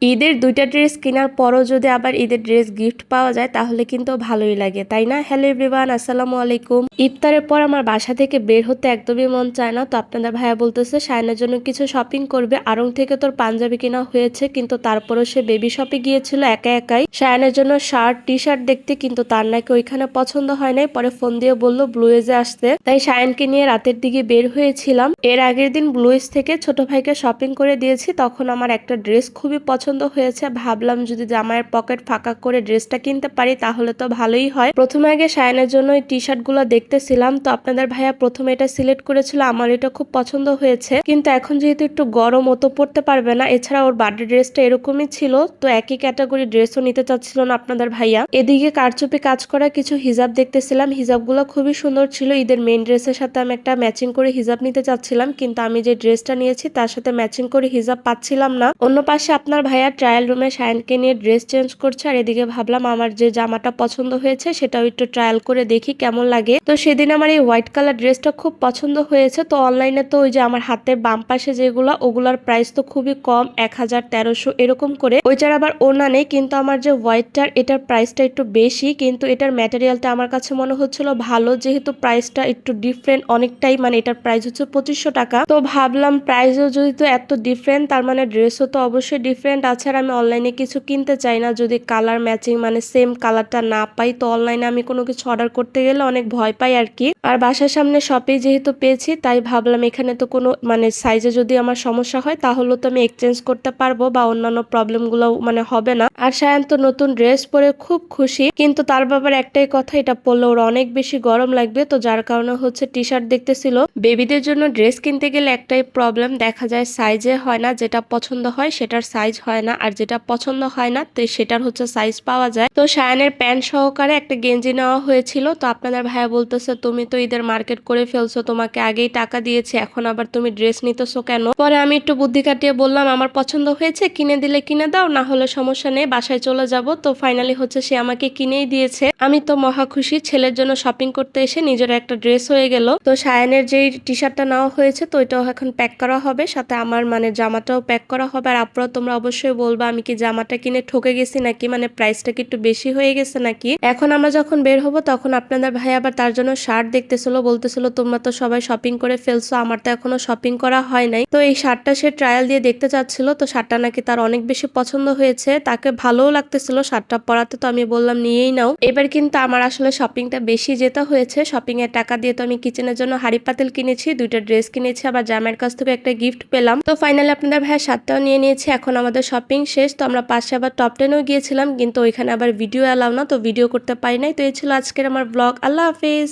ঈদের ২ টা ড্রেস কেনার পরও যদি আবার ঈদের ড্রেস গিফট পাওয়া যায় তাহলে কিন্তু ভালোই লাগে, তাই না? হ্যালো এভরিওয়ান, আসসালামু আলাইকুম। ইফতারের পর আমার বাসা থেকে বের হতে একদমই মন চায় না। তো আপনাদের ভাইয়া বলতেছে শায়নের জন্য কিছু শপিং করবে। আড়ং থেকে তোর পাঞ্জাবি কেনা হয়েছে, কিন্তু তারপরও সে বেবি শপে গিয়েছিল একা একাই শায়নের জন্য শার্ট টি শার্ট দেখতে, কিন্তু তার নাকি ওইখানে পছন্দ হয় নাই। পরে ফোন দিয়ে বললো ব্লুয়েজে আসতে, তাই শায়নকে নিয়ে রাতের দিকে বের হয়েছিলাম। এর আগের দিন ব্লুয়েজ থেকে ছোট ভাইকে শপিং করে দিয়েছি, তখন আমার একটা ড্রেস খুবই পছন্দ হয়েছে। ভাবলাম যদি জামাইয়ের পকেট ফাঁকা করে ড্রেসটা কিনতে পারি তাহলে তো ভালোই হয়। প্রথমে আগে শায়নের জন্য এই টি শার্ট গুলো দেখতেছিলাম, তো আপনাদের ভাইয়া প্রথমে এটা সিলেক্ট করেছিল, আমার এটা খুব পছন্দ হয়েছে। কিন্তু এখন যেহেতু একটু গরম, ও তো পড়তে পারবে না। এছাড়া ওর বার্থডে ড্রেসটা এরকমই ছিল, তো একই ক্যাটাগরি ড্রেসও নিতে চাচ্ছিল না আপনাদের ভাইয়া। এদিকে কারচুপি কাজ করা কিছু হিজাব দেখতেছিলাম, হিজাবগুলো খুবই সুন্দর ছিল। ঈদের মেইন ড্রেসের সাথে আমি একটা ম্যাচিং করে হিজাব নিতে চাচ্ছিলাম, কিন্তু আমি যে ড্রেসটা নিয়েছি তার সাথে ম্যাচিং করে হিজাব পাচ্ছিলাম না। অন্য পাশে আপনার ভাইয়া ট্রায়াল রুমে শায়নকে নিয়ে ড্রেস চেঞ্জ করছে, আর এদিকে ভাবলাম আমার যে জামাটা পছন্দ হয়েছে সেটাও একটু ট্রায়াল করে দেখি কেমন লাগে। তো সেদিন আমার এই হোয়াইট কালার ড্রেসটা খুব পছন্দ হয়েছে। তো অনলাইনে তো ওই যে আমার হাতের বাম পাশে যেগুলো, ওগুলার প্রাইস তো খুবই কম, ১,১৩০০ এরকম করে। ওইটার আবার ওনা নেই, কিন্তু আমার যে হোয়াইটটার এটার প্রাইসটা একটু বেশি, কিন্তু এটার ম্যাটেরিয়ালটা আমার কাছে মনে হচ্ছিল ভালো, যেহেতু প্রাইসটা একটু ডিফারেন্ট অনেকটাই, মানে এটার প্রাইস হচ্ছে ২৫০০ টাকা। তো ভাবলাম প্রাইসও যেহেতু এত ডিফারেন্ট, তার মানে ড্রেসও তো অবশ্যই ডিফারেন্ট আছে। আর আমি অনলাইনে কিছু কিনতে চাই না যদি কালার ম্যাচিং মানে সেম কালারটা না পাই। তো অনলাইনে আমি কোনো কিছু অর্ডার করতে গেলে অনেক ভয় পাই আর কি। আর বাসার সামনে শপে যেহেতু পেয়েছি, তাই ভাবলাম এখানে তো কোনো মানে সাইজে যদি আমার সমস্যা হয় তাহলে তো আমি এক্সচেঞ্জ করতে পারবো বা অন্যান্য প্রবলেম গুলো মানে হবে না। আর শায়ান তো নতুন ড্রেস পরে খুব খুশি, কিন্তু তার ব্যাপার একটাই কথা, এটা পরলে ওর অনেক বেশি গরম লাগবে। তো যার কারণে হচ্ছে টি শার্ট দেখতেছিল। বেবিদের জন্য ড্রেস কিনতে গেলে একটাই প্রবলেম, দেখা যায় সাইজে হয় না, যেটা পছন্দ হয় সেটার সাইজ হয় না, আর যেটা পছন্দ হয় না তো সেটার হচ্ছে সাইজ পাওয়া যায়। তো শায়ানের প্যান্ট সহকারে একটা গেঞ্জি নেওয়া হয়েছিল। তো আপনাদের ভাইয়া বলতেছে তুমি তো ঈদের মার্কেট করে ফেলছো, তোমাকে আগেই টাকা দিয়েছি, এখন আবার তুমি ড্রেস নিতেছো কেন? পরে আমি একটু বুদ্ধি কাটিয়ে বললাম আমার পছন্দ হয়েছে, কিনে দিলে কিনে দাও, না হলে সমস্যা নেই, বাসায় চলে যাব। তো ফাইনালি হচ্ছে সে আমাকে কিনেই দিয়েছে। আমি তো মহা খুশি, ছেলের জন্য শপিং করতে এসে নিজের একটা ড্রেস হয়ে গেল। তো শায়ানের যেই টি শার্টটা নেওয়া হয়েছে তো ওইটাও এখন প্যাক করা হবে, সাথে আমার মানে জামাটাও প্যাক করা হবে। আর আপনারা তোমরা অবশ্যই বলবা আমি কি জামাটা কিনে ঠকে গেছি নাকি, মানে প্রাইসটা কি একটু বেশি হয়ে গেছে নাকি। এখন আমরা যখন বের হবো তখন আপনাদের ভাই আবার তার জন্য শার্ট দেখতেছিল, বলতেছিল তোমরা তো সবাই শপিং করে ফেলছো, আমার তো এখনো শপিং করা হয় নাই। তো এই শার্টটা সে ট্রায়াল দিয়ে দেখতে চাচ্ছিল, তো শার্টটা নাকি তার অনেক বেশি পছন্দ হয়েছে, তাকে ভালোও লাগতেছিল শার্টটা পরাতে। তো আমি বললাম নিয়েই নাও। এবার কিন্তু আমার আসলে শপিংটা বেশি যেতে হয়েছে, শপিং এর টাকা দিয়ে তো আমি কিচেনের জন্য হাড়ি পাতিল কিনেছি, 2টা ড্রেস কিনেছি, আবার জামাইয়ের কাছ থেকে একটা গিফট পেলাম। তো ফাইনালি আপনাদের ভাইয়ের শার্টটাও নিয়ে নিয়েছি। এখন আমাদের শপিং শেষ। তো আমরা পাশে আবার টপ 10-এও গিয়েছিলাম, কিন্তু ওইখানে আবার ভিডিও অ্যালাউ না, তো ভিডিও করতে পারি নাই। তো এই ছিল আজকের আমার ব্লগ। আল্লাহ হাফিজ।